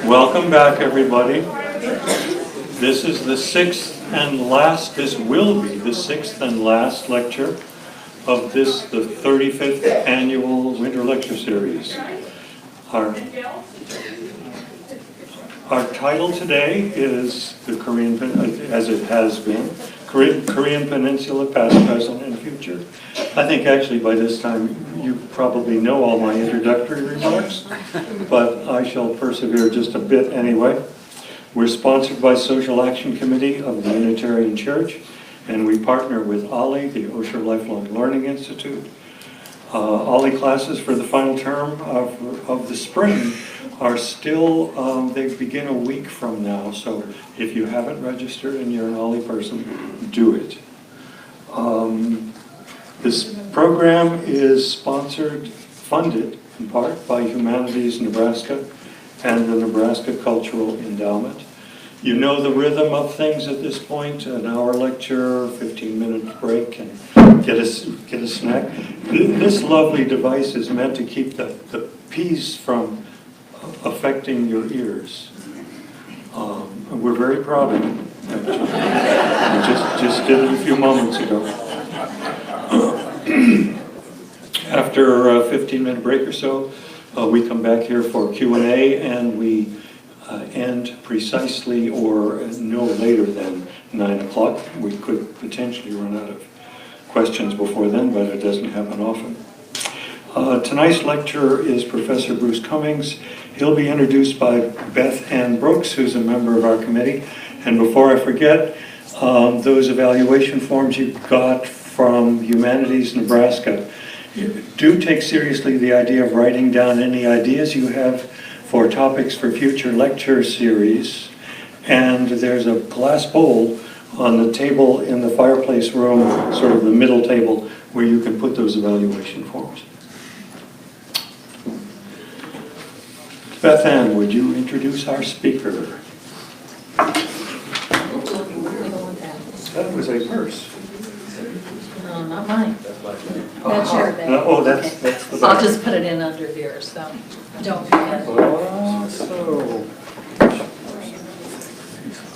Welcome back, everybody. This is the sixth and last, this will be the sixth and last lecture of the 35th annual Winter Lecture Series. Our title today is the Korean, as it has been, Korean Peninsula, Past, Present, and Future. I think actually by this time you probably know all my introductory remarks, but I shall persevere just a bit anyway. We're sponsored by Social Action Committee of the Unitarian Church, and we partner with OLLI, the Osher Lifelong Learning Institute. OLLI classes for the final term of the spring are still, they begin a week from now, so if you haven't registered and you're an OLLI person, do it. This program is funded in part by Humanities Nebraska and the Nebraska Cultural Endowment. You know the rhythm of things at this point: an hour lecture, 15-minute break, and get a snack. This lovely device is meant to keep the peas from affecting your ears. We're very proud of it. Just did it a few moments ago. After a 15-minute break or so, we come back here for Q&A, and we end precisely or no later than 9 o'clock. We could potentially run out of questions before then, but it doesn't happen often. Tonight's lecturer is Professor Bruce Cummings. He'll be introduced by Beth Ann Brooks, who's a member of our committee. And before I forget, those evaluation forms you got from Humanities Nebraska, do take seriously the idea of writing down any ideas you have for topics for future lecture series. And there's a glass bowl on the table in the fireplace room, sort of the middle table, where you can put those evaluation forms. Beth Ann, would you introduce our speaker? That was a purse. No, not mine. That's your bag. That's the bag. I'll just put it in under here, so don't forget.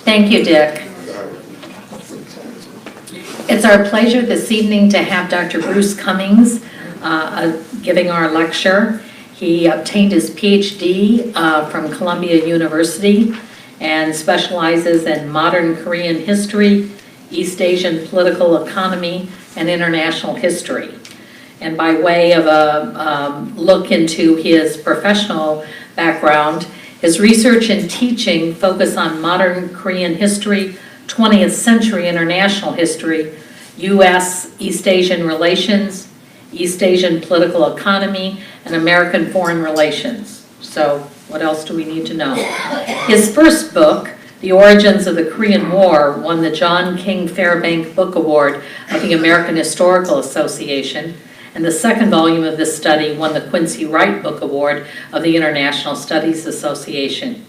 Thank you, Dick. It's our pleasure this evening to have Dr. Bruce Cummings giving our lecture. He obtained his PhD from Columbia University and specializes in modern Korean history, East Asian political economy, and international history. And by way of a look into his professional background, his research and teaching focus on modern Korean history, 20th century international history, U.S. East Asian relations, East Asian political economy, and American foreign relations. So what else do we need to know? His first book, The Origins of the Korean War, won the John King Fairbank Book Award of the American Historical Association, and the second volume of this study won the Quincy Wright Book Award of the International Studies Association.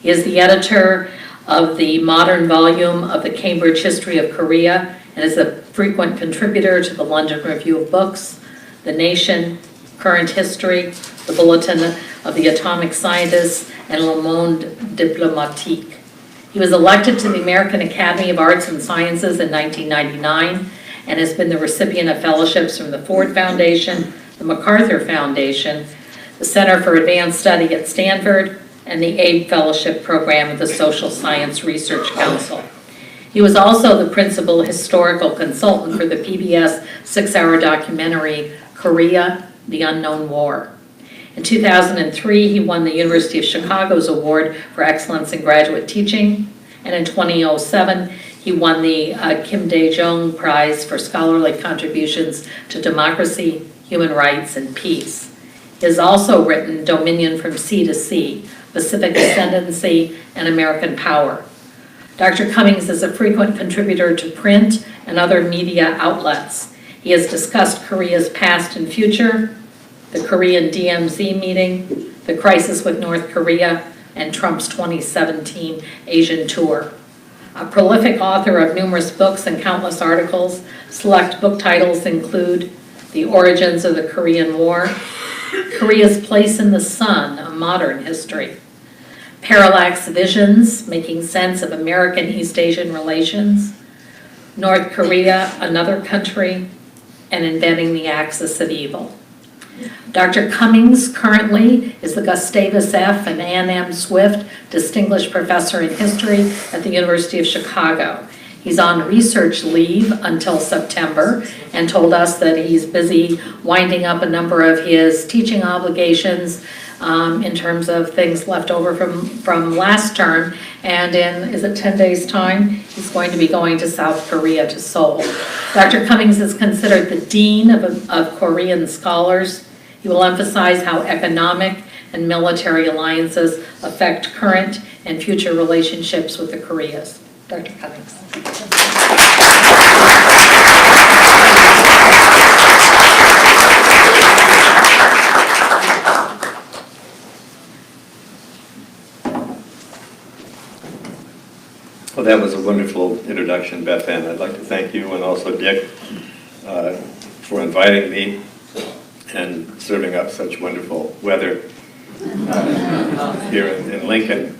He is the editor of the modern volume of the Cambridge History of Korea and is a frequent contributor to the London Review of Books, The Nation, Current History, the Bulletin of the Atomic Scientists, and Le Monde Diplomatique. He was elected to the American Academy of Arts and Sciences in 1999 and has been the recipient of fellowships from the Ford Foundation, the MacArthur Foundation, the Center for Advanced Study at Stanford, and the ABE Fellowship Program of the Social Science Research Council. He was also the principal historical consultant for the PBS 6-hour documentary, Korea, The Unknown War. In 2003, he won the University of Chicago's Award for Excellence in Graduate Teaching, and in 2007, he won the Kim Dae-jung Prize for Scholarly Contributions to Democracy, Human Rights, and Peace. He has also written Dominion from Sea to Sea, Pacific Ascendancy, and American Power. Dr. Cummings is a frequent contributor to print and other media outlets. He has discussed Korea's past and future, the Korean DMZ meeting, the crisis with North Korea, and Trump's 2017 Asian tour. A prolific author of numerous books and countless articles, select book titles include The Origins of the Korean War, Korea's Place in the Sun, A Modern History, Parallax Visions, Making Sense of American East Asian Relations, North Korea, Another Country, and Inventing the Axis of Evil. Dr. Cumings currently is the Gustavus F. and Ann M. Swift Distinguished Professor in History at the University of Chicago. He's on research leave until September and told us that he's busy winding up a number of his teaching obligations in terms of things left over from last term. And in, is it 10 days' time, he's going to be going to South Korea, to Seoul. Dr. Cummings is considered the dean of Korean scholars. He will emphasize how economic and military alliances affect current and future relationships with the Koreas. Dr. Cummings. Well, that was a wonderful introduction, Beth Ann. I'd like to thank you and also Dick for inviting me and serving up such wonderful weather here in Lincoln.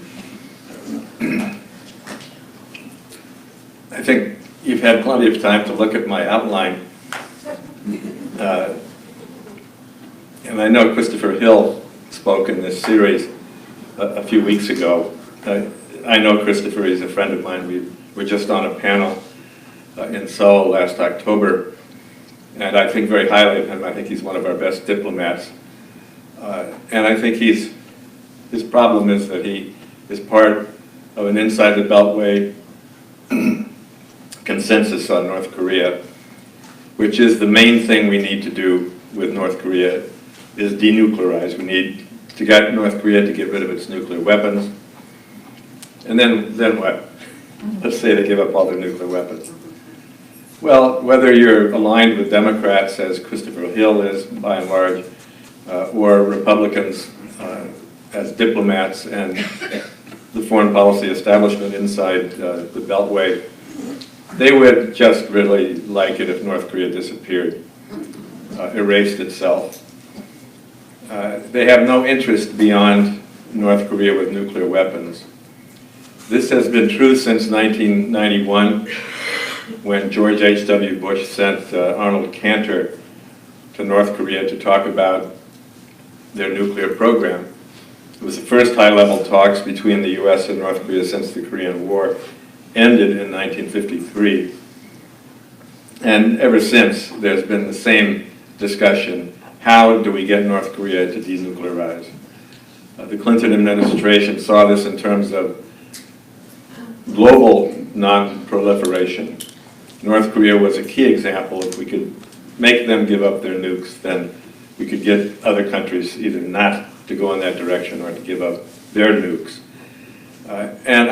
I think you've had plenty of time to look at my outline. And I know Christopher Hill spoke in this series a few weeks ago. I know Christopher, he's a friend of mine. We were just on a panel in Seoul last October, and I think very highly of him. I think he's one of our best diplomats. And I think his problem is that he is part of an inside the Beltway consensus on North Korea, which is the main thing we need to do with North Korea, is denuclearize. We need to get North Korea to get rid of its nuclear weapons. And then what? Let's say they give up all their nuclear weapons. Well, whether you're aligned with Democrats, as Christopher Hill is by and large, or Republicans as diplomats and the foreign policy establishment inside the Beltway, they would just really like it if North Korea disappeared, erased itself. They have no interest beyond North Korea with nuclear weapons. This has been true since 1991, when George H.W. Bush sent Arnold Cantor to North Korea to talk about their nuclear program. It was the first high-level talks between the U.S. and North Korea since the Korean War ended in 1953. And ever since, there's been the same discussion. How do we get North Korea to denuclearize? The Clinton administration saw this in terms of global non-proliferation. North Korea was a key example. If we could make them give up their nukes, then we could get other countries either not to go in that direction or to give up their nukes. And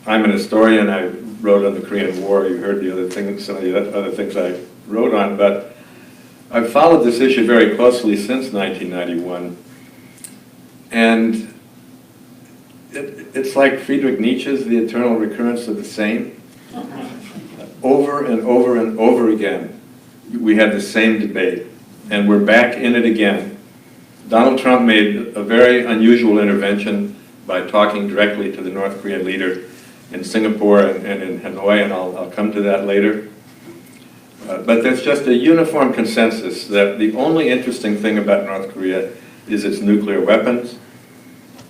I'm an historian. I wrote on the Korean War. You heard the other things, some of the other things I wrote on, but I've followed this issue very closely since 1991. And it's like Friedrich Nietzsche's The Eternal Recurrence of the Same. Over and over and over again, we had the same debate, and we're back in it again. Donald Trump made a very unusual intervention by talking directly to the North Korean leader in Singapore and in Hanoi, and I'll come to that later. But there's just a uniform consensus that the only interesting thing about North Korea is its nuclear weapons,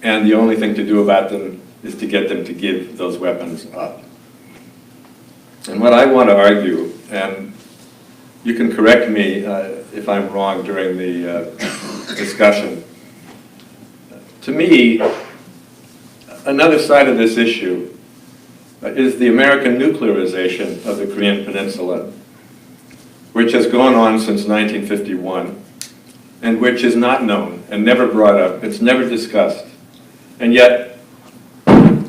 and the only thing to do about them is to get them to give those weapons up. And what I want to argue, and you can correct me if I'm wrong during the discussion, to me, another side of this issue is the American nuclearization of the Korean Peninsula, which has gone on since 1951, and which is not known and never brought up. It's never discussed. And yet, not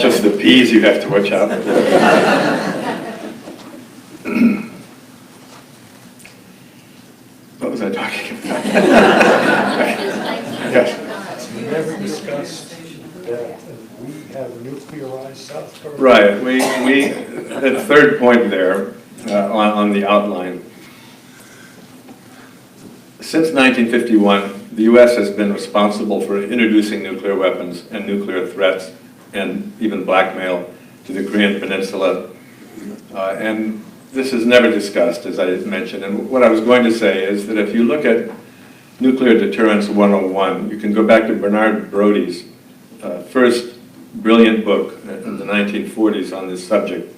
just the peas you have to watch out for. What was I talking about? Yes. We never discussed that we have nuclearized South Korea. Right. We the third point there on the outline. Since 1951, the U.S. has been responsible for introducing nuclear weapons and nuclear threats and even blackmail to the Korean Peninsula. And this is never discussed, as I mentioned. And what I was going to say is that if you look at Nuclear Deterrence 101, you can go back to Bernard Brody's first brilliant book in the 1940s on this subject.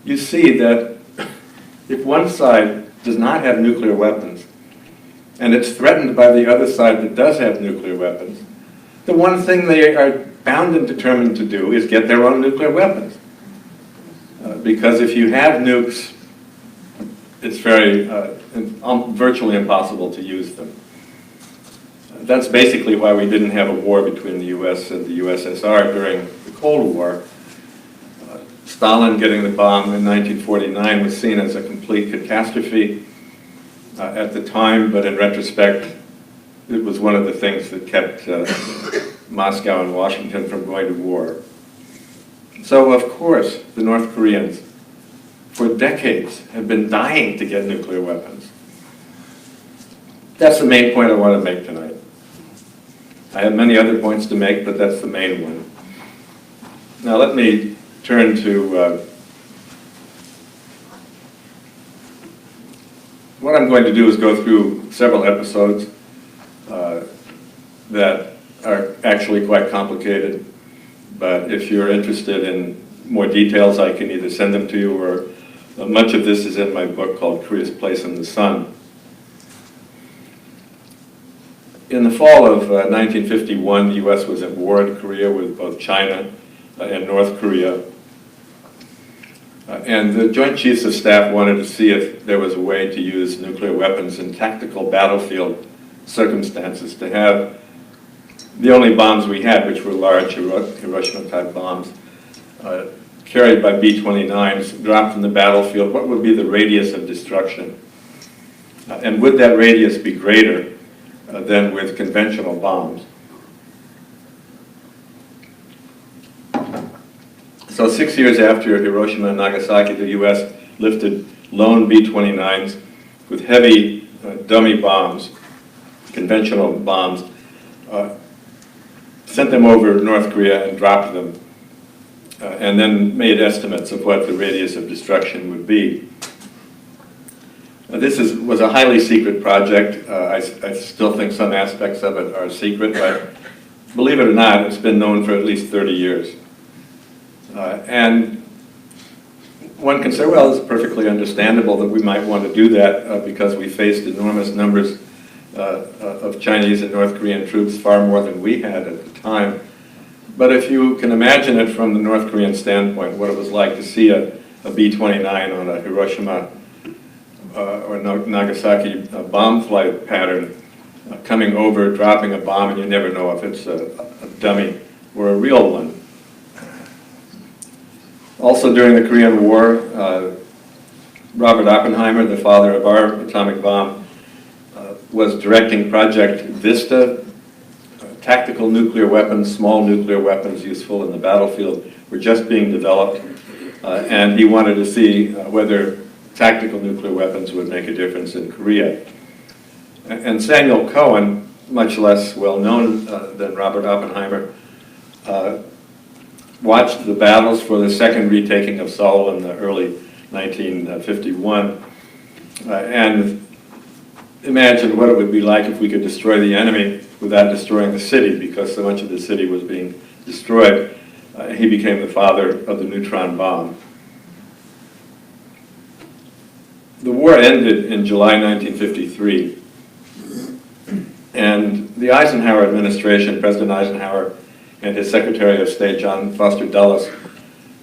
You see that if one side does not have nuclear weapons, and it's threatened by the other side that does have nuclear weapons, the one thing they are bound and determined to do is get their own nuclear weapons. Because if you have nukes, it's virtually impossible to use them. That's basically why we didn't have a war between the US and the USSR during the Cold War. Stalin getting the bomb in 1949 was seen as a complete catastrophe at the time, but in retrospect, it was one of the things that kept Moscow and Washington from going to war. So, of course, the North Koreans, for decades, have been dying to get nuclear weapons. That's the main point I want to make tonight. I have many other points to make, but that's the main one. Now let me turn to what I'm going to do is go through several episodes that are actually quite complicated, but if you're interested in more details, I can either send them to you or much of this is in my book called Korea's Place in the Sun. In the fall of 1951, the U.S. was at war in Korea with both China and North Korea. And the Joint Chiefs of Staff wanted to see if there was a way to use nuclear weapons in tactical battlefield circumstances, to have the only bombs we had, which were large Hiroshima-type bombs, carried by B-29s, dropped from the battlefield. What would be the radius of destruction? And would that radius be greater than with conventional bombs? So 6 years after Hiroshima and Nagasaki, the U.S. lifted lone B-29s with heavy dummy bombs, conventional bombs, sent them over North Korea and dropped them, and then made estimates of what the radius of destruction would be. This was a highly secret project. I still think some aspects of it are secret, but believe it or not, it's been known for at least 30 years. And one can say, well, it's perfectly understandable that we might want to do that because we faced enormous numbers of Chinese and North Korean troops, far more than we had at the time. But if you can imagine it from the North Korean standpoint, what it was like to see a B-29 on a Hiroshima or Nagasaki bomb flight pattern coming over, dropping a bomb, and you never know if it's a dummy or a real one. Also during the Korean War, Robert Oppenheimer, the father of our atomic bomb, was directing Project Vista. Tactical nuclear weapons, small nuclear weapons useful in the battlefield were just being developed, and he wanted to see whether tactical nuclear weapons would make a difference in Korea. And Samuel Cohen, much less well known than Robert Oppenheimer, watched the battles for the second retaking of Seoul in the early 1951, and imagined what it would be like if we could destroy the enemy without destroying the city, because so much of the city was being destroyed. He became the father of the neutron bomb. The war ended in July 1953, and the Eisenhower administration, President Eisenhower and his Secretary of State, John Foster Dulles,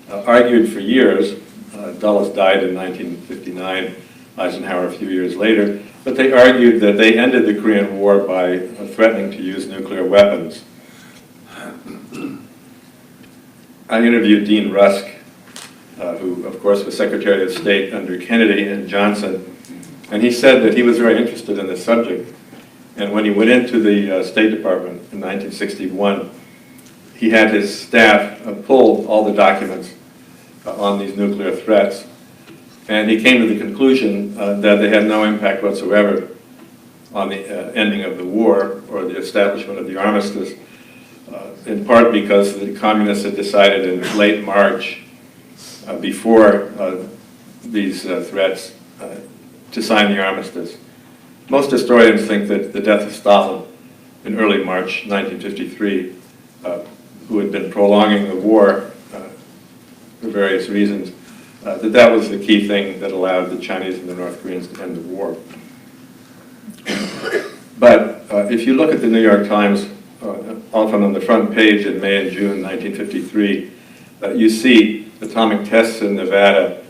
argued for years. Dulles died in 1959, Eisenhower a few years later, but they argued that they ended the Korean War by threatening to use nuclear weapons. I interviewed Dean Rusk, who of course was Secretary of State under Kennedy and Johnson, and he said that he was very interested in this subject. And when he went into the State Department in 1961, he had his staff pull all the documents on these nuclear threats, and he came to the conclusion that they had no impact whatsoever on the ending of the war or the establishment of the armistice, in part because the communists had decided in late March, before these threats, to sign the armistice. Most historians think that the death of Stalin in early March 1953, who had been prolonging the war for various reasons, that was the key thing that allowed the Chinese and the North Koreans to end the war. But if you look at the New York Times, often on the front page in May and June 1953, you see atomic tests in Nevada.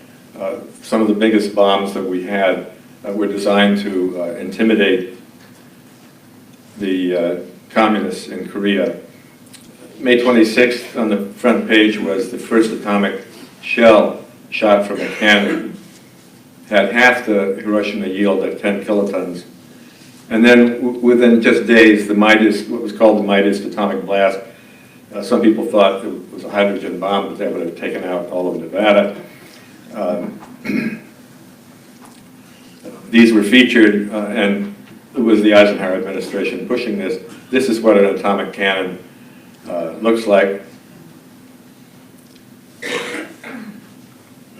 Some of the biggest bombs that we had were designed to intimidate the communists in Korea. May 26th on the front page was the first atomic shell shot from a cannon. Had half the Hiroshima yield at 10 kilotons. And then within just days, the Midas, what was called the Midas atomic blast, some people thought it was a hydrogen bomb, but that would have taken out all of Nevada. These were featured, and it was the Eisenhower administration pushing this. This is what an atomic cannon looks like.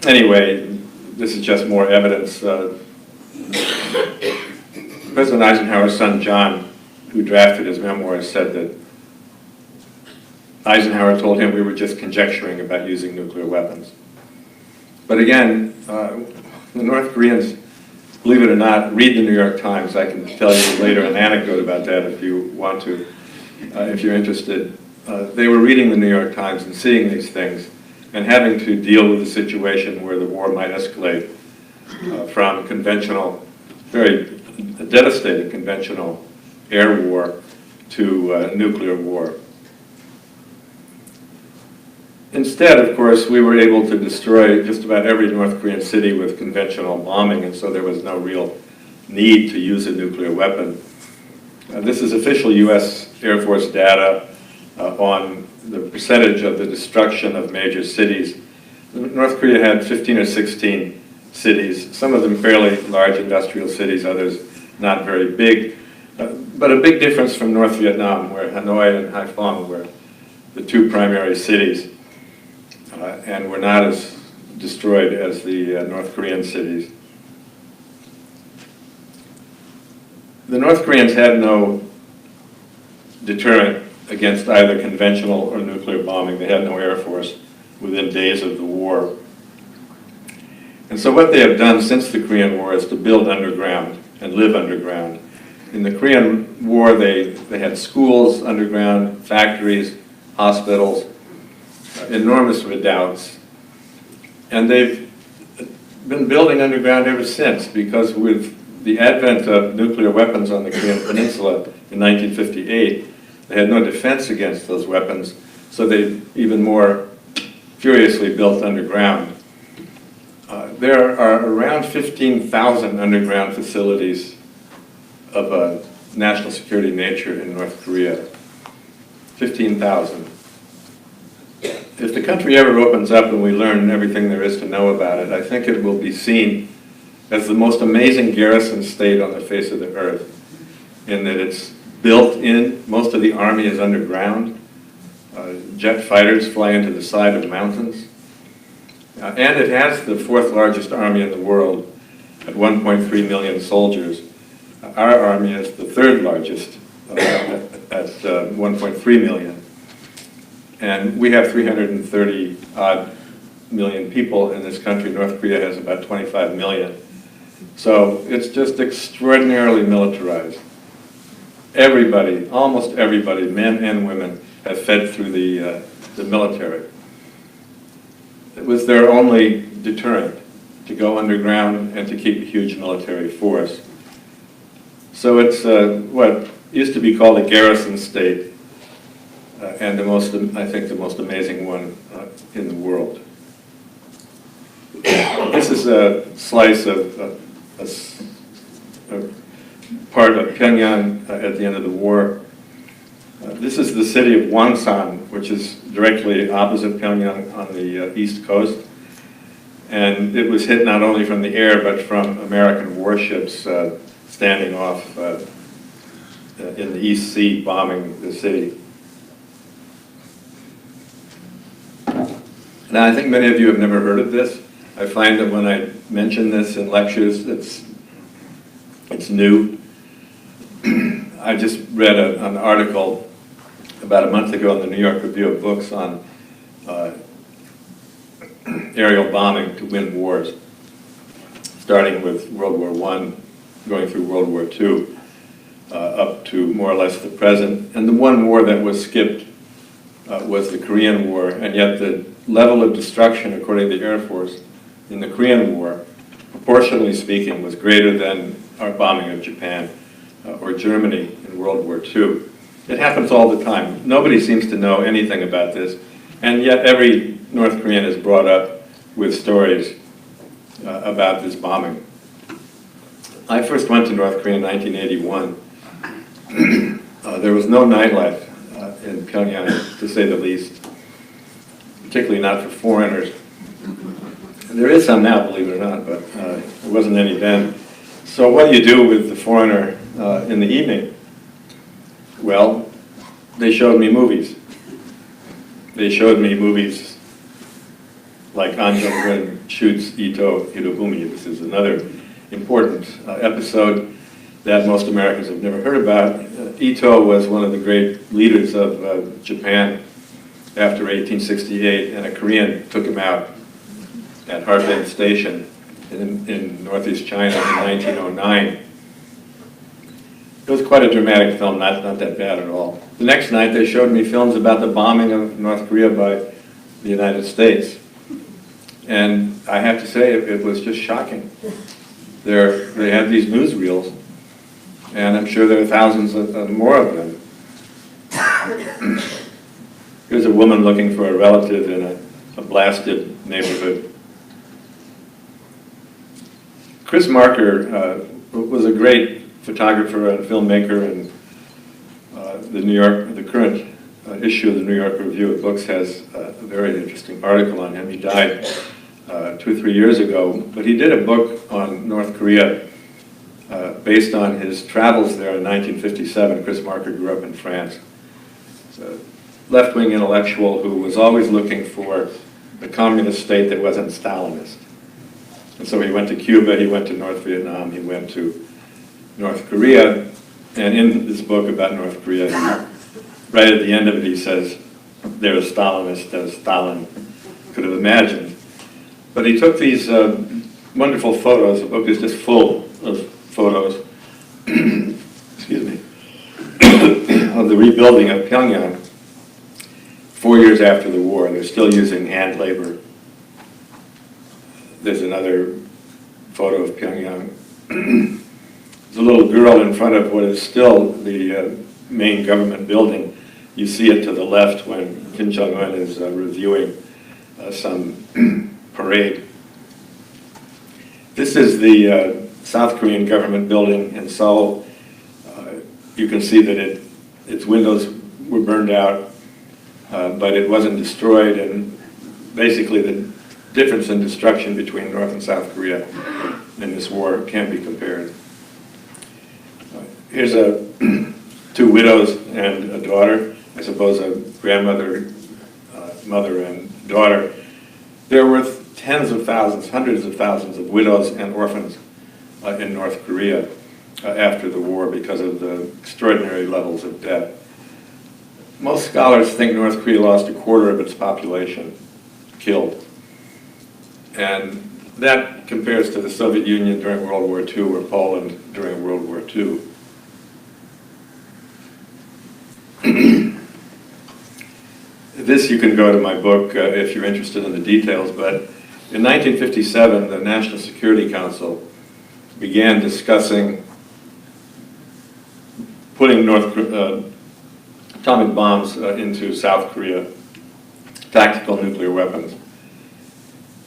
Anyway, this is just more evidence. President Eisenhower's son, John, who drafted his memoirs, said that Eisenhower told him we were just conjecturing about using nuclear weapons. But again, the North Koreans, believe it or not, read the New York Times. I can tell you later an anecdote about that if you want to, if you're interested. They were reading the New York Times and seeing these things and having to deal with a situation where the war might escalate from conventional, very devastating conventional air war to nuclear war. Instead, of course, we were able to destroy just about every North Korean city with conventional bombing, and so there was no real need to use a nuclear weapon. This is official U.S. Air Force data on the percentage of the destruction of major cities. North Korea had 15 or 16 cities, some of them fairly large industrial cities, others not very big, but a big difference from North Vietnam, where Hanoi and Haiphong were the two primary cities, and were not as destroyed as the North Korean cities. The North Koreans had no deterrent against either conventional or nuclear bombing. They had no air force within days of the war. And so what they have done since the Korean War is to build underground and live underground. In the Korean War, they had schools underground, factories, hospitals, enormous redoubts. And they've been building underground ever since, because with the advent of nuclear weapons on the Korean Peninsula in 1958, they had no defense against those weapons, so they even more furiously built underground. There are around 15,000 underground facilities of a national security nature in North Korea. 15,000. If the country ever opens up and we learn everything there is to know about it, I think it will be seen as the most amazing garrison state on the face of the earth, in that it's built in, most of the army is underground, jet fighters fly into the side of mountains, and it has the fourth largest army in the world at 1.3 million soldiers. Our army is the third largest at 1.3 million. And we have 330 odd million people in this country. North Korea has about 25 million. So it's just extraordinarily militarized. Everybody, almost everybody, men and women, have fed through the military. It was their only deterrent, to go underground and to keep a huge military force. So it's what used to be called a garrison state, and I think the most amazing one in the world. This is a slice of a part of Pyongyang at the end of the war. This is the city of Wonsan, which is directly opposite Pyongyang on the east coast. And it was hit not only from the air, but from American warships standing off in the East Sea bombing the city. Now, I think many of you have never heard of this. I find that when I mention this in lectures, it's new. I just read an article about a month ago in the New York Review of Books on aerial bombing to win wars, starting with World War I, going through World War II, up to more or less the present. And the one war that was skipped was the Korean War, and yet the level of destruction, according to the Air Force, in the Korean War, proportionally speaking, was greater than our bombing of Japan or Germany in World War II. It happens all the time. Nobody seems to know anything about this, and yet every North Korean is brought up with stories about this bombing. I first went to North Korea in 1981. There was no nightlife in Pyongyang, to say the least, particularly not for foreigners. There is some now, believe it or not, but there wasn't any then. So what do you do with the foreigner in the evening? Well, they showed me movies. They showed me movies like An Jung-geun shoots Ito Hirobumi. This is another important episode that most Americans have never heard about. Ito was one of the great leaders of Japan after 1868, and a Korean took him out at Harbin Station in northeast China in 1909. It was quite a dramatic film, not that bad at all. The next night they showed me films about the bombing of North Korea by the United States. And I have to say, it was just shocking. They had these newsreels, and I'm sure there are thousands more of them. Here's a woman looking for a relative in a blasted neighborhood. Chris Marker was a great photographer and filmmaker, and the current issue of the New York Review of Books has a very interesting article on him. He died 2 or 3 years ago, but he did a book on North Korea based on his travels there in 1957. Chris Marker grew up in France. He's a left-wing intellectual who was always looking for a communist state that wasn't Stalinist. And so he went to Cuba, he went to North Vietnam, he went to North Korea, and in this book about North Korea, right at the end of it, he says, they're as Stalinist as Stalin could have imagined. But he took these wonderful photos. The book is just full of photos, excuse me, of the rebuilding of Pyongyang 4 years after the war. They're still using hand labor. There's another photo of Pyongyang. There's a little girl in front of what is still the main government building. You see it to the left when Kim Jong-un is reviewing some parade. This is the South Korean government building in Seoul. You can see that its windows were burned out, but it wasn't destroyed, and basically the difference in destruction between North and South Korea in this war can't be compared. Here's two widows and a daughter, I suppose a grandmother, mother and daughter. There were tens of thousands, hundreds of thousands of widows and orphans in North Korea after the war because of the extraordinary levels of death. Most scholars think North Korea lost a quarter of its population killed. And that compares to the Soviet Union during World War II or Poland during World War II. This, you can go to my book if you're interested in the details, but in 1957, the National Security Council began discussing putting atomic bombs into South Korea, tactical nuclear weapons.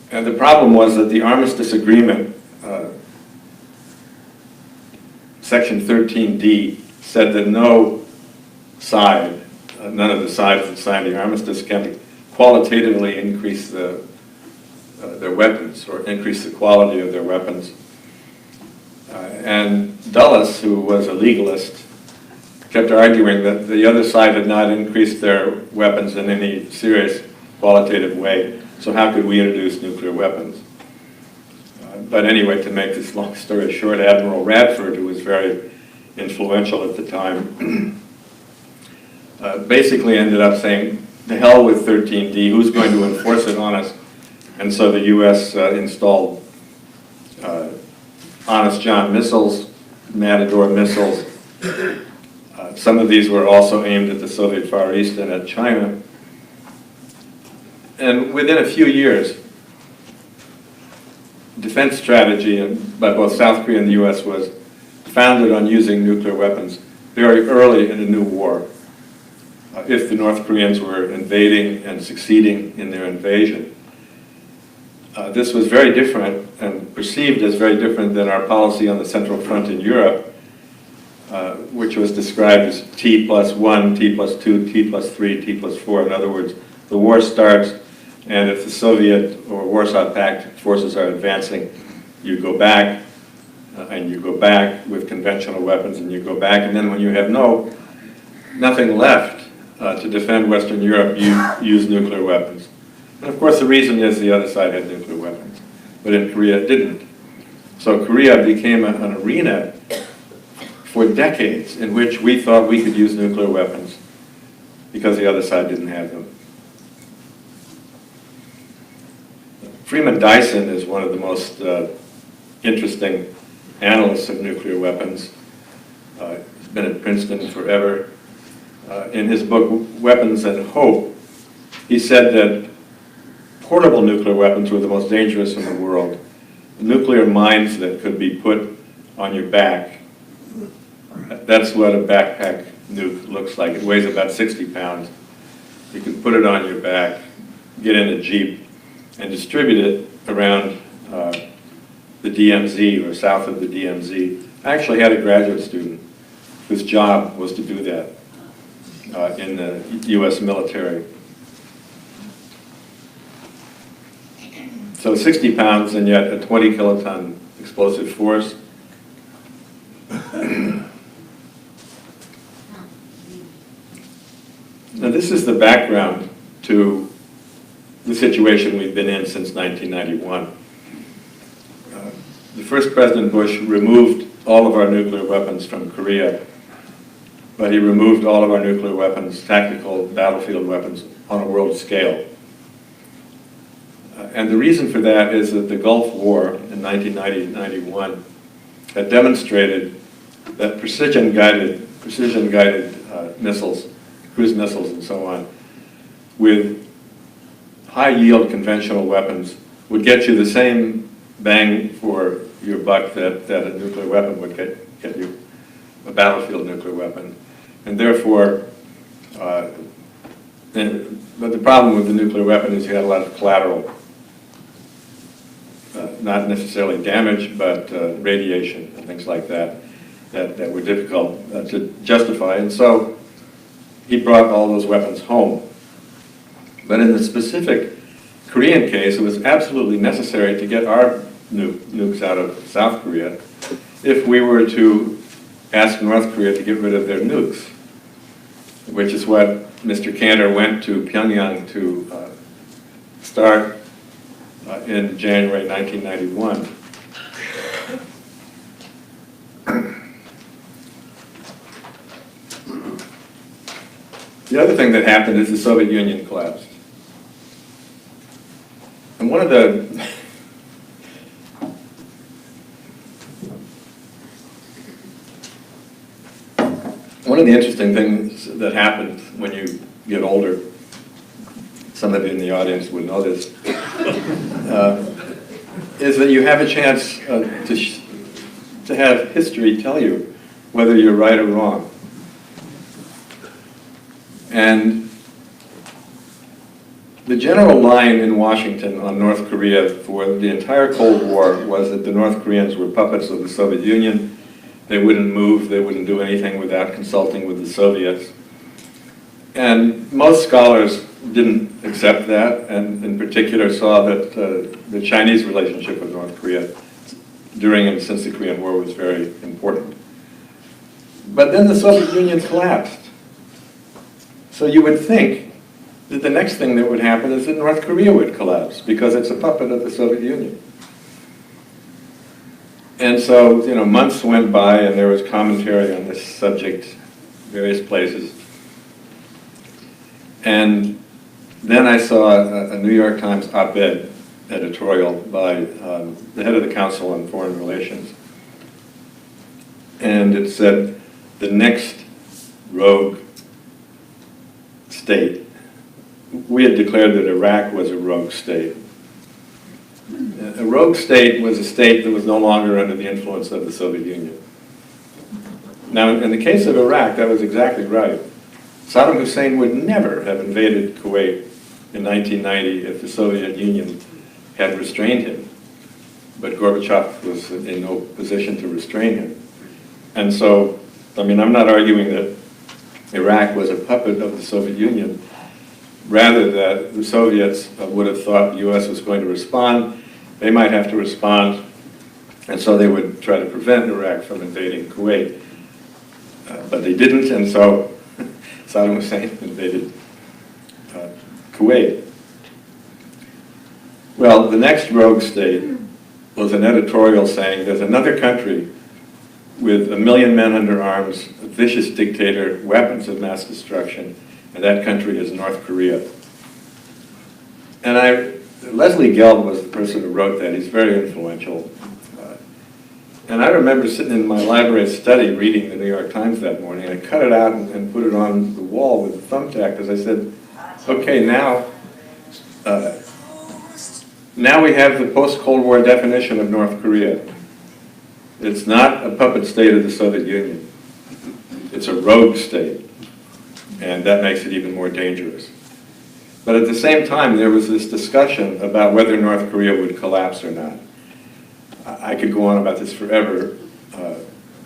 And the problem was that the Armistice Agreement, Section 13D, said that no side, none of the sides that signed the armistice can qualitatively increase their weapons or increase the quality of their weapons. And Dulles, who was a legalist, kept arguing that the other side had not increased their weapons in any serious qualitative way, so how could we introduce nuclear weapons? But anyway, to make this long story short, Admiral Radford, who was very influential at the time, basically ended up saying, to hell with 13D, who's going to enforce it on us? And so the U.S. Installed Honest John missiles, Matador missiles. Some of these were also aimed at the Soviet Far East and at China. And within a few years, defense strategy by both South Korea and the U.S. was founded on using nuclear weapons very early in a new war. If the North Koreans were invading and succeeding in their invasion. This was very different and perceived as very different than our policy on the Central Front in Europe, which was described as T+1, T+2, T+3, T+4. In other words, the war starts, and if the Soviet or Warsaw Pact forces are advancing, you go back, and you go back with conventional weapons, and you go back, and then when you have nothing left to defend Western Europe, you use nuclear weapons. And of course, the reason is the other side had nuclear weapons, but in Korea it didn't. So Korea became an arena for decades in which we thought we could use nuclear weapons because the other side didn't have them. Freeman Dyson is one of the most interesting analysts of nuclear weapons. He's been at Princeton forever. In his book, Weapons and Hope, he said that portable nuclear weapons were the most dangerous in the world. Nuclear mines that could be put on your back, that's what a backpack nuke looks like. It weighs about 60 pounds. You can put it on your back, get in a Jeep, and distribute it around the DMZ or south of the DMZ. I actually had a graduate student whose job was to do that in the U.S. military. So 60 pounds and yet a 20 kiloton explosive force. Now this is the background to the situation we've been in since 1991. The first President Bush removed all of our nuclear weapons from Korea, but he removed all of our nuclear weapons, tactical battlefield weapons, on a world scale. And the reason for that is that the Gulf War in 1990-91 had demonstrated that precision-guided missiles, cruise missiles and so on, with high-yield conventional weapons would get you the same bang for your buck that a nuclear weapon would get you, a battlefield nuclear weapon. And therefore, but the problem with the nuclear weapon is you had a lot of collateral, not necessarily damage, but radiation and things like that were difficult to justify. And so he brought all those weapons home. But in the specific Korean case, it was absolutely necessary to get our nukes out of South Korea if we were to ask North Korea to get rid of their nukes, which is what Mr. Cantor went to Pyongyang to start in January 1991. The other thing that happened is the Soviet Union collapsed. And one of the interesting things that happened when you get older, some of you in the audience would know this, is that you have a chance to have history tell you whether you're right or wrong. And the general line in Washington on North Korea for the entire Cold War was that the North Koreans were puppets of the Soviet Union. They wouldn't move, they wouldn't do anything without consulting with the Soviets. And most scholars didn't accept that, and in particular saw that the Chinese relationship with North Korea during and since the Korean War was very important. But then the Soviet Union collapsed. So you would think that the next thing that would happen is that North Korea would collapse because it's a puppet of the Soviet Union. And so, months went by and there was commentary on this subject, various places. And then I saw a New York Times op-ed editorial by the head of the Council on Foreign Relations. And it said, the next rogue state. We had declared that Iraq was a rogue state. A rogue state was a state that was no longer under the influence of the Soviet Union. Now, in the case of Iraq, that was exactly right. Saddam Hussein would never have invaded Kuwait in 1990 if the Soviet Union had restrained him. But Gorbachev was in no position to restrain him. And so, I'm not arguing that Iraq was a puppet of the Soviet Union, rather that the Soviets would have thought the U.S. was going to respond. They might have to respond, and so they would try to prevent Iraq from invading Kuwait. But they didn't, and so Saddam Hussein invaded Kuwait. Well, the next rogue state was an editorial saying there's another country with 1 million men under arms, a vicious dictator, weapons of mass destruction, and that country is North Korea. And Leslie Geld was the person who wrote that. He's very influential. And I remember sitting in my library study reading the New York Times that morning. I cut it out and put it on the wall with a thumbtack because I said, okay, now we have the post-Cold War definition of North Korea. It's not a puppet state of the Soviet Union. It's a rogue state, and that makes it even more dangerous. But at the same time, there was this discussion about whether North Korea would collapse or not. I could go on about this forever,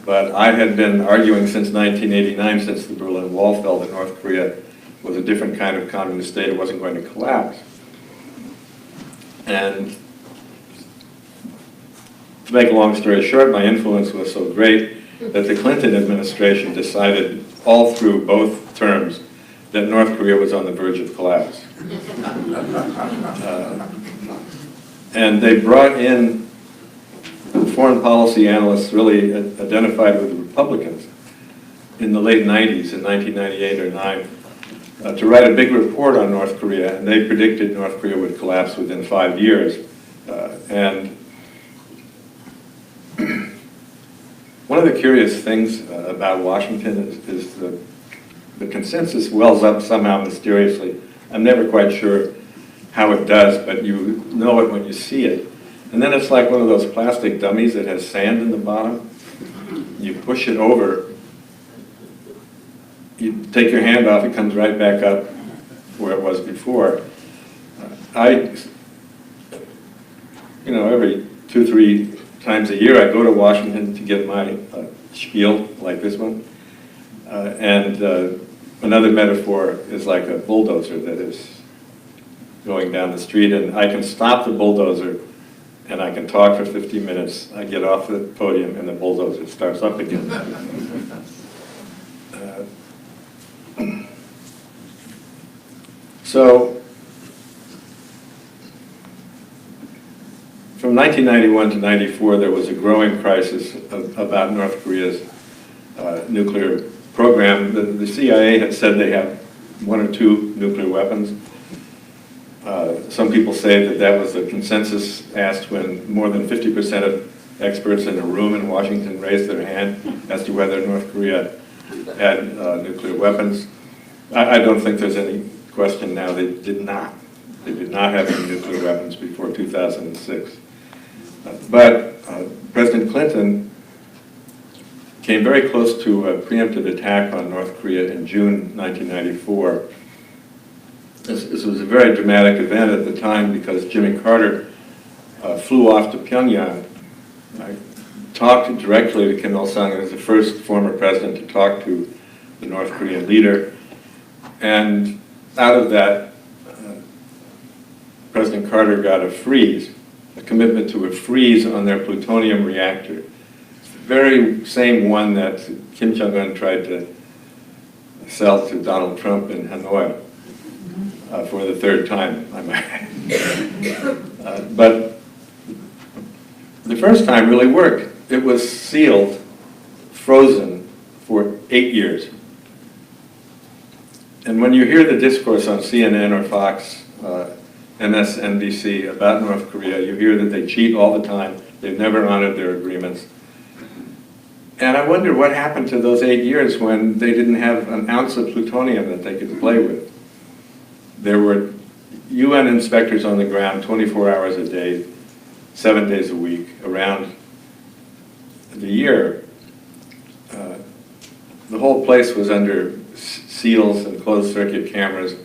but I had been arguing since 1989, since the Berlin Wall fell, that North Korea was a different kind of communist state. It wasn't going to collapse. And to make a long story short, my influence was so great that the Clinton administration decided all through both terms that North Korea was on the verge of collapse. And they brought in foreign policy analysts really identified with the Republicans in the late 90s, in 1998 or 9, to write a big report on North Korea, and they predicted North Korea would collapse within 5 years. And one of the curious things about Washington is the consensus wells up somehow mysteriously. I'm never quite sure how it does, but you know it when you see it. And then it's like one of those plastic dummies that has sand in the bottom. You push it over, you take your hand off, it comes right back up where it was before. Every 2-3 times a year I go to Washington to get my spiel, like this one. Another metaphor is like a bulldozer that is going down the street, and I can stop the bulldozer and I can talk for 15 minutes. I get off the podium and the bulldozer starts up again. So, from 1991 to 94, there was a growing crisis about North Korea's nuclear program. The CIA had said they have 1 or 2 nuclear weapons. Some people say that that was a consensus asked when more than 50% of experts in a room in Washington raised their hand as to whether North Korea had nuclear weapons. I don't think there's any question now. They did not. They did not have any nuclear weapons before 2006. But President Clinton came very close to a preemptive attack on North Korea in June 1994. This was a very dramatic event at the time because Jimmy Carter flew off to Pyongyang. I talked directly to Kim Il-sung, who was the first former president to talk to the North Korean leader. And out of that, President Carter got a freeze, a commitment to a freeze on their plutonium reactor. very same one that Kim Jong-un tried to sell to Donald Trump in Hanoi for the third time, I might add. But the first time really worked. It was sealed, frozen for 8 years. And when you hear the discourse on CNN or Fox, MSNBC about North Korea, you hear that they cheat all the time, they've never honored their agreements. And I wonder what happened to those 8 years when they didn't have an ounce of plutonium that they could play with. There were UN inspectors on the ground 24 hours a day, 7 days a week, around the year. The whole place was under seals and closed-circuit cameras.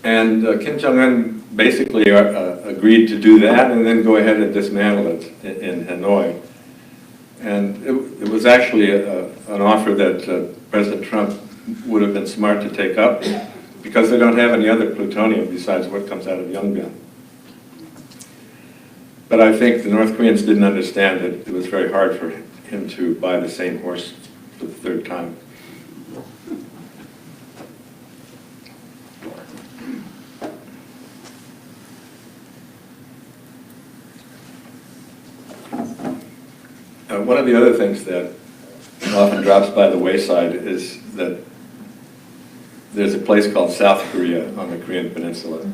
And Kim Jong-un basically agreed to do that and then go ahead and dismantle it in Hanoi. And it was actually an offer that President Trump would have been smart to take up because they don't have any other plutonium besides what comes out of Yongbyon. But I think the North Koreans didn't understand that it was very hard for him to buy the same horse for the third time. One of the other things that often drops by the wayside is that there's a place called South Korea on the Korean Peninsula.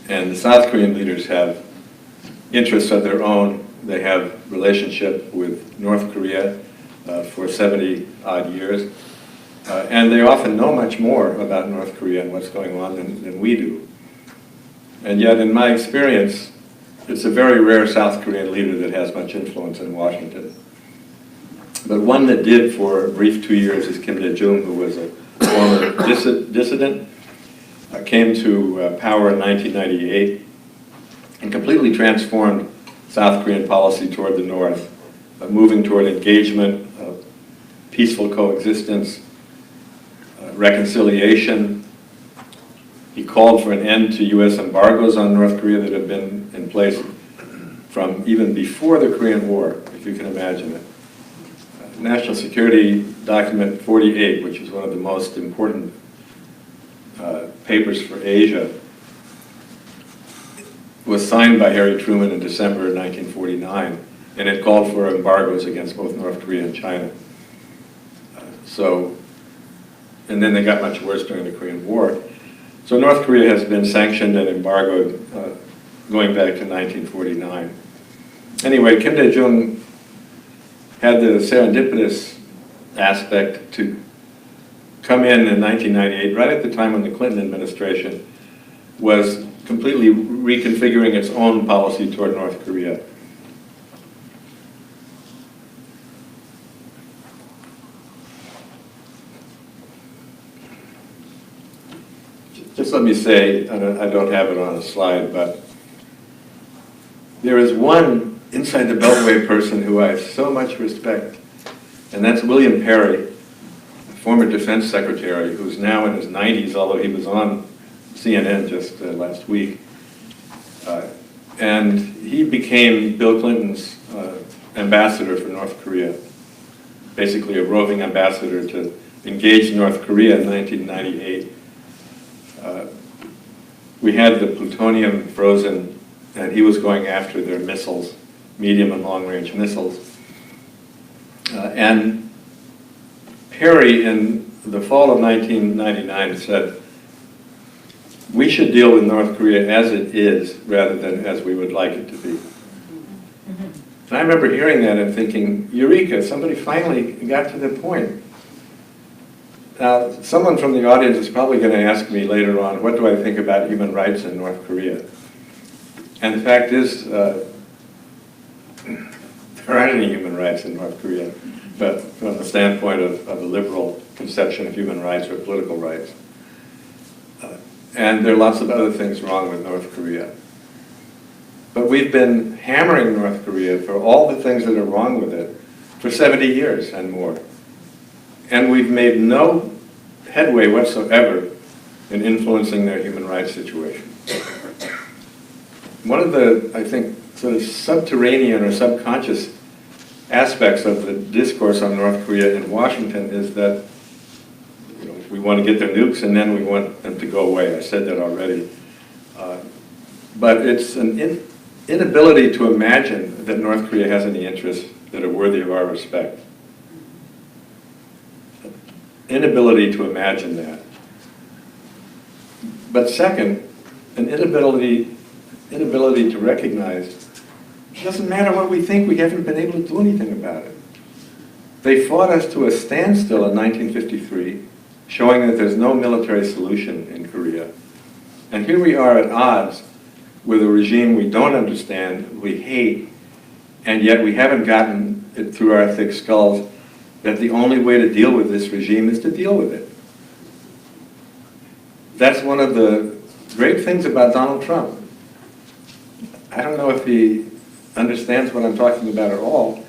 And the South Korean leaders have interests of their own. They have relationship with North Korea for 70-odd years. And they often know much more about North Korea and what's going on than we do. And yet, in my experience, it's a very rare South Korean leader that has much influence in Washington. But one that did for a brief 2 years is Kim Dae-jung, who was a former dissident, came to power in 1998 and completely transformed South Korean policy toward the North, moving toward engagement, peaceful coexistence, reconciliation. He called for an end to U.S. embargoes on North Korea that had been in place from even before the Korean War, if you can imagine it. National Security Document 48, which is one of the most important papers for Asia, was signed by Harry Truman in December of 1949, and it called for embargoes against both North Korea and China. And then they got much worse during the Korean War. So North Korea has been sanctioned and embargoed going back to 1949. Anyway, Kim Dae-jung had the serendipitous aspect to come in 1998, right at the time when the Clinton administration was completely reconfiguring its own policy toward North Korea. Just let me say, I don't have it on a slide, but there is one inside the Beltway person who I have so much respect, and that's William Perry, former defense secretary, who's now in his 90s, although he was on CNN just last week. And he became Bill Clinton's ambassador for North Korea, basically a roving ambassador to engage North Korea in 1998. We had the plutonium frozen, and he was going after their missiles, medium and long-range missiles. And Perry, in the fall of 1999, said, we should deal with North Korea as it is rather than as we would like it to be. And I remember hearing that and thinking, eureka, somebody finally got to the point. Now, someone from the audience is probably going to ask me later on, what do I think about human rights in North Korea? And the fact is, there aren't any human rights in North Korea, but from the standpoint of a liberal conception of human rights or political rights. And there are lots of other things wrong with North Korea. But we've been hammering North Korea for all the things that are wrong with it for 70 years and more. And we've made no headway whatsoever in influencing their human rights situation. One of the, I think, sort of subterranean or subconscious aspects of the discourse on North Korea in Washington is that we want to get their nukes and then we want them to go away. I said that already. But it's an inability to imagine that North Korea has any interests that are worthy of our respect. Inability to imagine that. But second, an inability to recognize it doesn't matter what we think, we haven't been able to do anything about it. They fought us to a standstill in 1953, showing that there's no military solution in Korea. And here we are at odds with a regime we don't understand, we hate, and yet we haven't gotten it through our thick skulls that the only way to deal with this regime is to deal with it. That's one of the great things about Donald Trump. I don't know if he understands what I'm talking about at all.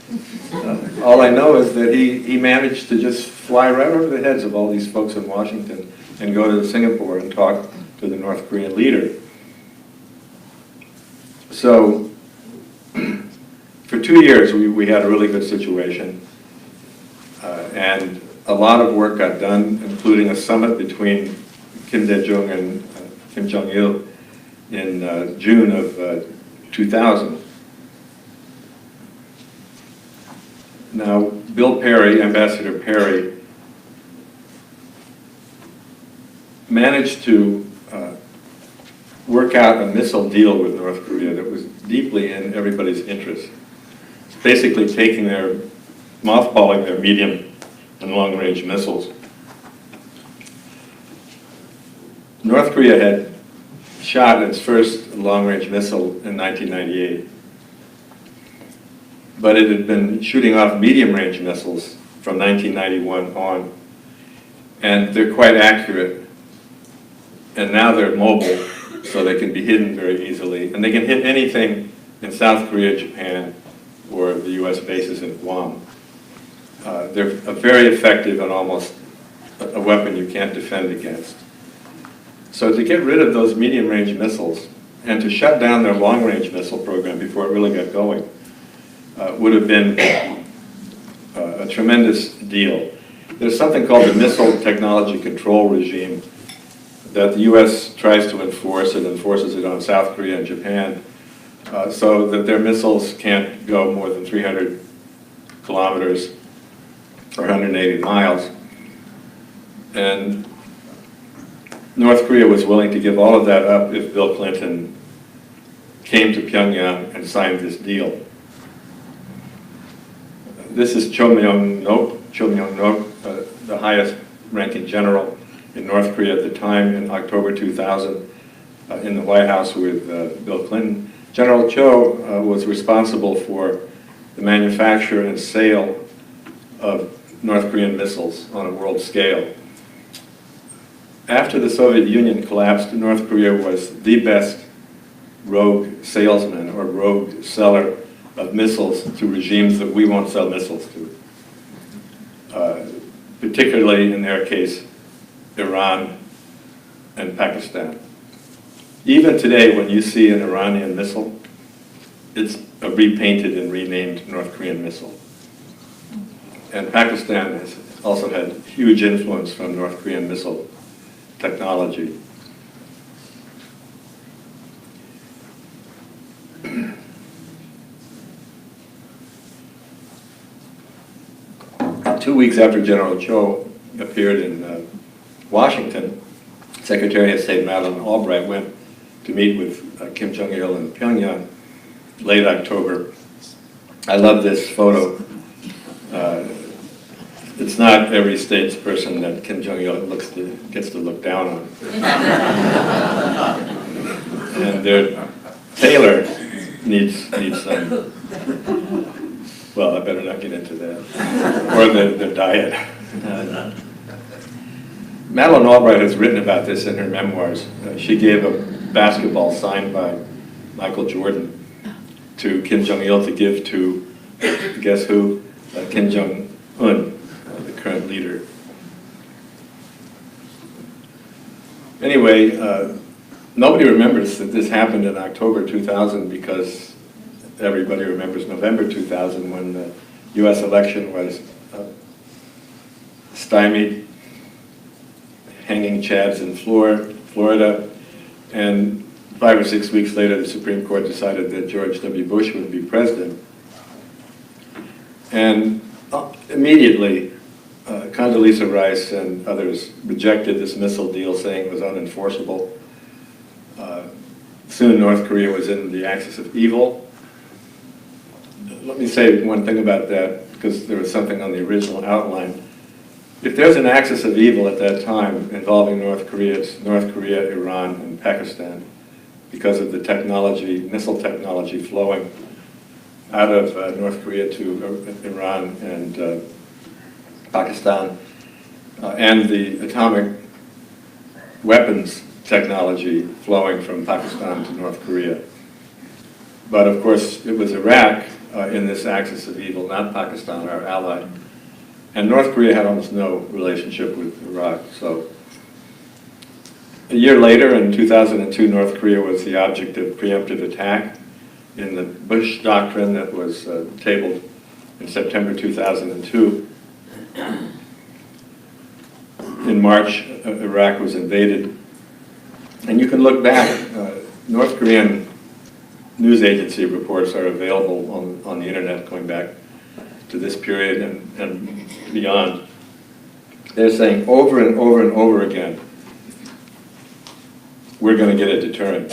All I know is that he managed to just fly right over the heads of all these folks in Washington and go to Singapore and talk to the North Korean leader. So, for 2 years we had a really good situation, and a lot of work got done, including a summit between Kim Dae-jung and Kim Jong-il in June of 2000. Now, Bill Perry, Ambassador Perry, managed to work out a missile deal with North Korea that was deeply in everybody's interest. It's basically mothballing their medium and long-range missiles. North Korea had shot its first long-range missile in 1998, but it had been shooting off medium-range missiles from 1991 on, and they're quite accurate, and now they're mobile, so they can be hidden very easily, and they can hit anything in South Korea, Japan, or the US bases in Guam. They're very effective and almost a weapon you can't defend against. So to get rid of those medium-range missiles and to shut down their long-range missile program before it really got going would have been a tremendous deal. There's something called the Missile Technology Control Regime that the US tries to enforce. It enforces it on South Korea and Japan so that their missiles can't go more than 300 kilometers or 180 miles. And North Korea was willing to give all of that up if Bill Clinton came to Pyongyang and signed this deal. This is Cho Myung-nok, the highest ranking general in North Korea at the time in October 2000 in the White House with Bill Clinton. General Cho was responsible for the manufacture and sale of North Korean missiles on a world scale. After the Soviet Union collapsed, North Korea was the best rogue salesman or rogue seller of missiles to regimes that we won't sell missiles to. Particularly in their case, Iran and Pakistan. Even today, when you see an Iranian missile, it's a repainted and renamed North Korean missile. And Pakistan has also had huge influence from North Korean missile technology. Two weeks after General Cho appeared in Washington, Secretary of State Madeleine Albright went to meet with Kim Jong-il in Pyongyang late October. I love this photo. It's not every statesperson that Kim Jong-il gets to look down on. And their tailor needs some, well, I better not get into that, or their diet. Madeleine Albright has written about this in her memoirs. She gave a basketball signed by Michael Jordan to Kim Jong-il to give to, guess who? Kim Jong-un, the current leader. Anyway, nobody remembers that this happened in October 2000 because everybody remembers November 2000 when U.S. election was stymied, hanging chads in Florida, and 5 or 6 weeks later, the Supreme Court decided that George W. Bush would be president. And immediately, Condoleezza Rice and others rejected this missile deal, saying it was unenforceable. Soon North Korea was in the axis of evil. Let me say one thing about that, because there was something on the original outline. If there's an axis of evil at that time involving North Korea, it's North Korea, Iran, and Pakistan, because of the technology, missile technology flowing out of North Korea to Iran and Pakistan, and the atomic weapons technology flowing from Pakistan to North Korea. But of course, it was Iraq in this axis of evil, not Pakistan, our ally. And North Korea had almost no relationship with Iraq. So a year later, in 2002, North Korea was the object of preemptive attack in the Bush Doctrine that was tabled in September 2002. In March, Iraq was invaded. And you can look back, North Korean news agency reports are available on the internet going back to this period and beyond. They're saying over and over and over again, we're going to get a deterrent.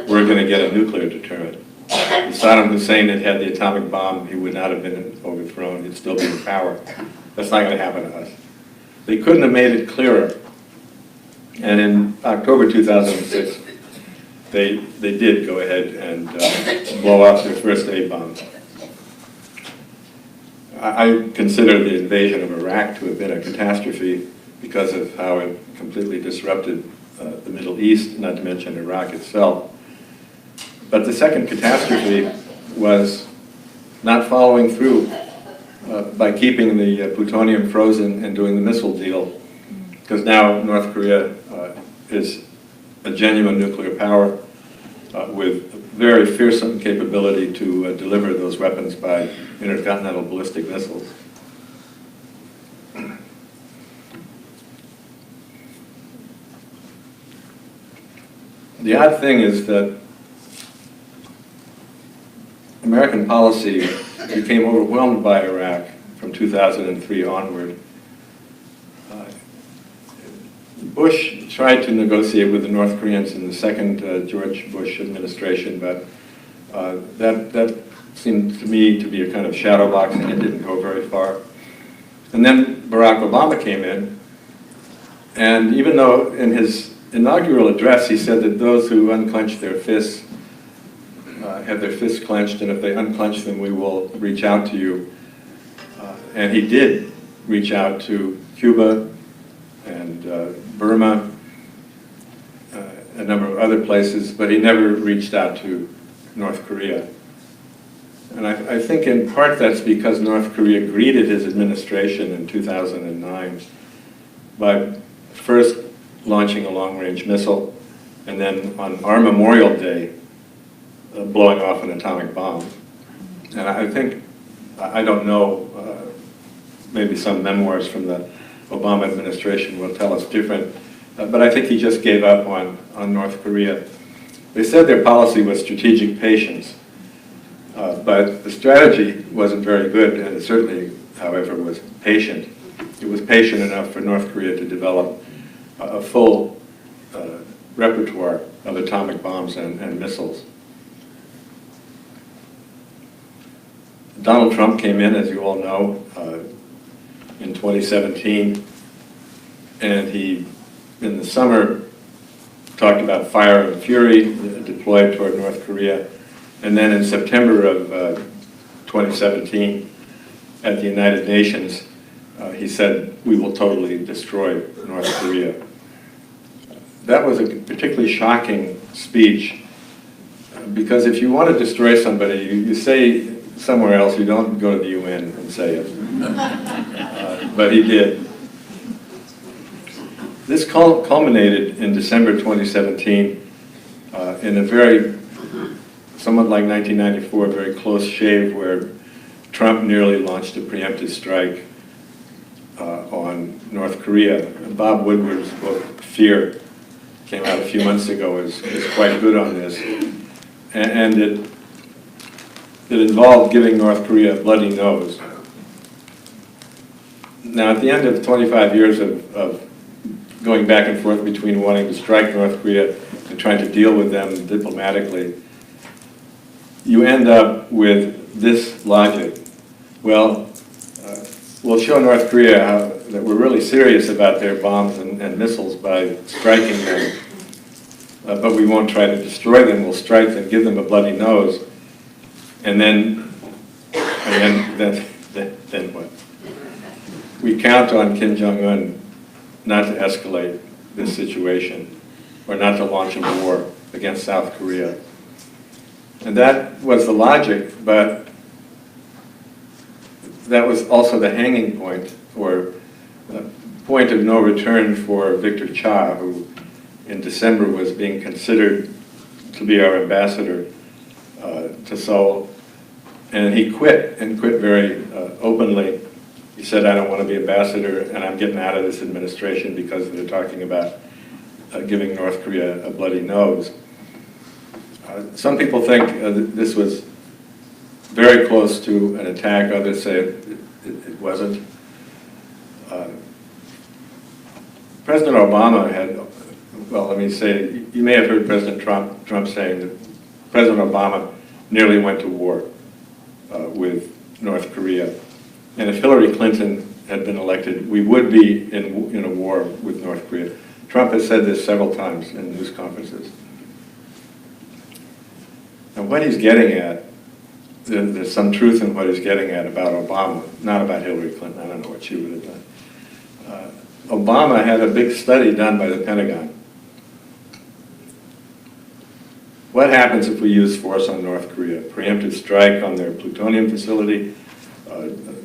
We're going to get a nuclear deterrent. If Saddam Hussein had had the atomic bomb, he would not have been overthrown. He'd still be in power. That's not going to happen to us. They couldn't have made it clearer. And in October 2006, they did go ahead and blow up their first A-bomb. I consider the invasion of Iraq to have been a catastrophe because of how it completely disrupted the Middle East, not to mention Iraq itself. But the second catastrophe was not following through by keeping the plutonium frozen and doing the missile deal, because now North Korea is a genuine nuclear power with very fearsome capability to deliver those weapons by intercontinental ballistic missiles. The odd thing is that American policy became overwhelmed by Iraq from 2003 onward. Bush tried to negotiate with the North Koreans in the second George Bush administration, but that seemed to me to be a kind of shadow boxing. It didn't go very far. And then Barack Obama came in, and even though in his inaugural address he said that those who unclench their fists have their fists clenched, and if they unclench them, we will reach out to you. And he did reach out to Cuba and Burma, a number of other places, but he never reached out to North Korea. And I think in part that's because North Korea greeted his administration in 2009 by first launching a long-range missile, and then on our Memorial Day, blowing off an atomic bomb. And I think, I don't know, maybe some memoirs from the Obama administration will tell us different, but I think he just gave up on North Korea. They said their policy was strategic patience, but the strategy wasn't very good, and it certainly, however, was patient. It was patient enough for North Korea to develop a full repertoire of atomic bombs and missiles. Donald Trump came in, as you all know, in 2017, and he, in the summer, talked about fire and fury deployed toward North Korea. And then in September of 2017, at the United Nations, he said, we will totally destroy North Korea. That was a particularly shocking speech, because if you want to destroy somebody, you say somewhere else, you don't go to the UN and say it. But he did. This culminated in December 2017 in a very, somewhat like 1994, very close shave where Trump nearly launched a preemptive strike on North Korea. And Bob Woodward's book, Fear, came out a few months ago, is quite good on this. And it involved giving North Korea a bloody nose. Now, at the end of 25 years of going back and forth between wanting to strike North Korea and trying to deal with them diplomatically, you end up with this logic. Well, we'll show North Korea that we're really serious about their bombs and missiles by striking them, but we won't try to destroy them. We'll strike them, give them a bloody nose, and then what? We count on Kim Jong-un not to escalate this situation or not to launch a war against South Korea. And that was the logic, but that was also the hanging point, or point of no return for Victor Cha, who in December was being considered to be our ambassador to Seoul. And he quit, and quit very openly. He said, I don't want to be ambassador, and I'm getting out of this administration because they're talking about giving North Korea a bloody nose. Some people think this was very close to an attack. Others say it wasn't. President Obama had, well, let me say, you may have heard President Trump saying that President Obama nearly went to war with North Korea. And if Hillary Clinton had been elected, we would be in a war with North Korea. Trump has said this several times in news conferences. And what he's getting at, there's some truth in what he's getting at about Obama, not about Hillary Clinton. I don't know what she would have done. Obama had a big study done by the Pentagon. What happens if we use force on North Korea? Preemptive strike on their plutonium facility,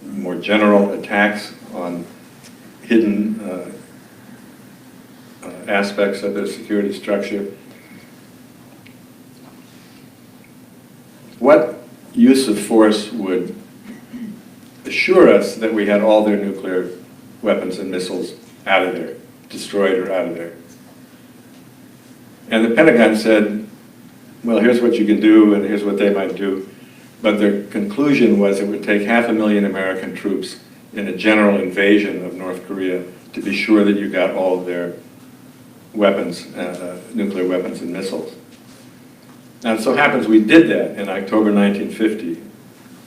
more general attacks on hidden aspects of their security structure. What use of force would assure us that we had all their nuclear weapons and missiles out of there, destroyed or out of there? And the Pentagon said, well, here's what you can do and here's what they might do. But their conclusion was it would take 500,000 American troops in a general invasion of North Korea to be sure that you got all of their weapons, nuclear weapons and missiles. Now it so happens we did that in October 1950.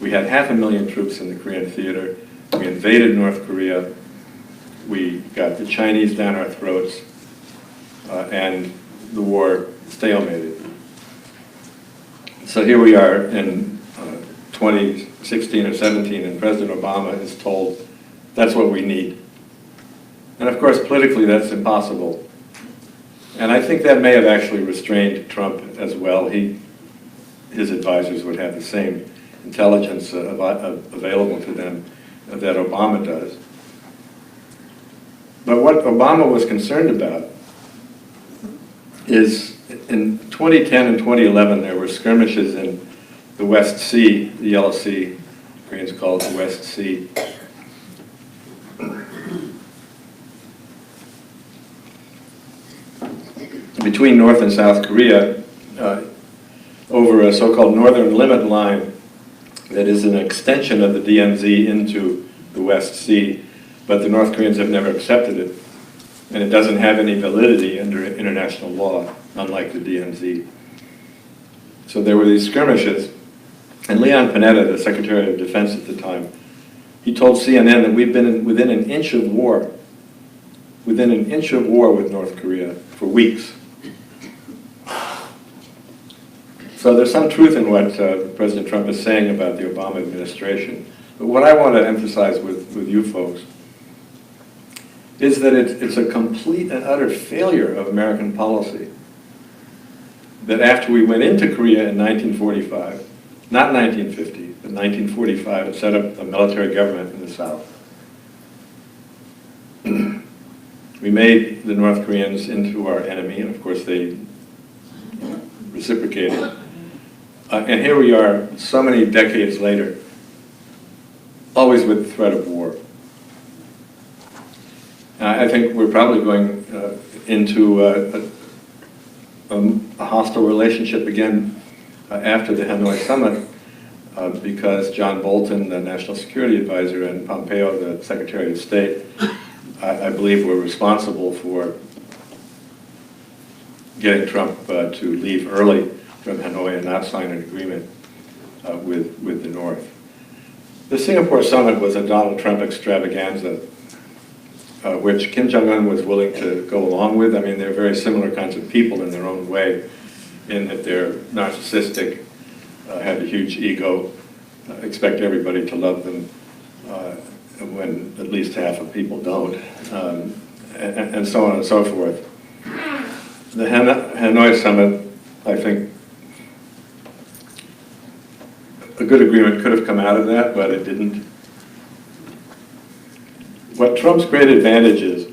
We had 500,000 troops in the Korean theater. We invaded North Korea. We got the Chinese down our throats, and the war stalemated. So here we are in 2016 or 17, and President Obama is told that's what we need. And of course, politically, that's impossible. And I think that may have actually restrained Trump as well. His advisors would have the same intelligence available to them that Obama does. But what Obama was concerned about is in 2010 and 2011, there were skirmishes in the West Sea, the Yellow Sea, Koreans call it the West Sea. Between North and South Korea, over a so-called northern limit line that is an extension of the DMZ into the West Sea, but the North Koreans have never accepted it, and it doesn't have any validity under international law, unlike the DMZ. So there were these skirmishes, and Leon Panetta, the Secretary of Defense at the time, he told CNN that we've been within an inch of war with North Korea for weeks. So there's some truth in what President Trump is saying about the Obama administration. But what I want to emphasize with you folks is that it's a complete and utter failure of American policy that after we went into Korea in 1945, not 1950, but 1945, and set up a military government in the South, we made the North Koreans into our enemy, and of course they reciprocated. And here we are so many decades later, always with the threat of war. I think we're probably going into a hostile relationship again after the Hanoi summit because John Bolton, the National Security Advisor, and Pompeo, the Secretary of State, I believe were responsible for getting Trump to leave early from Hanoi and not sign an agreement with the North. The Singapore summit was a Donald Trump extravaganza, which Kim Jong-un was willing to go along with. I mean, they're very similar kinds of people in their own way, in that they're narcissistic, have a huge ego, expect everybody to love them, when at least half of people don't, and so on and so forth. The Hanoi summit, I think, a good agreement could have come out of that, but it didn't. What Trump's great advantage is,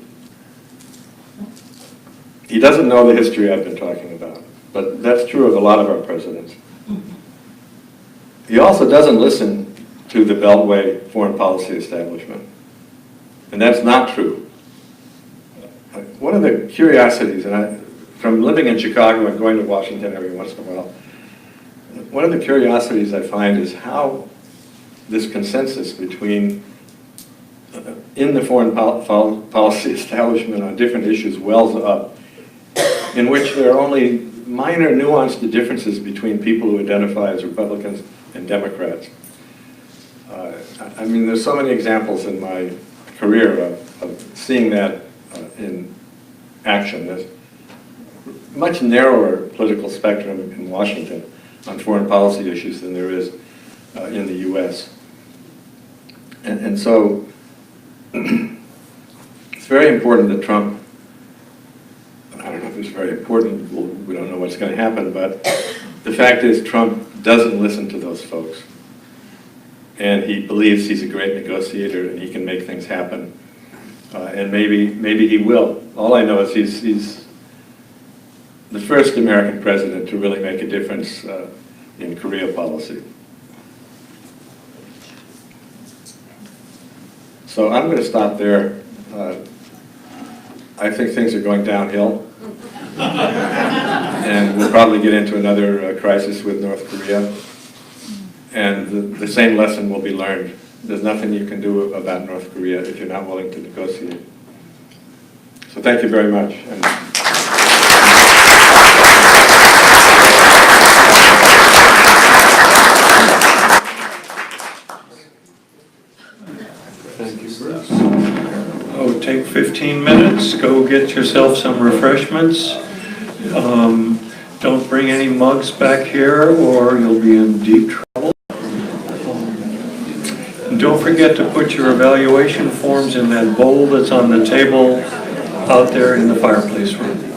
he doesn't know the history I've been talking about, but that's true of a lot of our presidents. He also doesn't listen to the Beltway foreign policy establishment, and that's not true. One of the curiosities, and from living in Chicago and going to Washington every once in a while, one of the curiosities I find is how this consensus between in the foreign policy establishment on different issues wells up, in which there are only minor nuanced differences between people who identify as Republicans and Democrats. I mean, there's so many examples in my career of seeing that in action. There's a much narrower political spectrum in Washington on foreign policy issues than there is in the U.S. And so it's very important that Trump, I don't know if it's very important, we don't know what's going to happen, but the fact is Trump doesn't listen to those folks. And he believes he's a great negotiator and he can make things happen. And maybe he will. All I know is he's the first American president to really make a difference in Korea policy. So I'm going to stop there. I think things are going downhill. And we'll probably get into another crisis with North Korea. And the same lesson will be learned. There's nothing you can do about North Korea if you're not willing to negotiate. So thank you very much. Thank you, Bruce. Oh, take 15 minutes, go get yourself some refreshments. Don't bring any mugs back here or you'll be in deep trouble. And don't forget to put your evaluation forms in that bowl that's on the table out there in the fireplace room.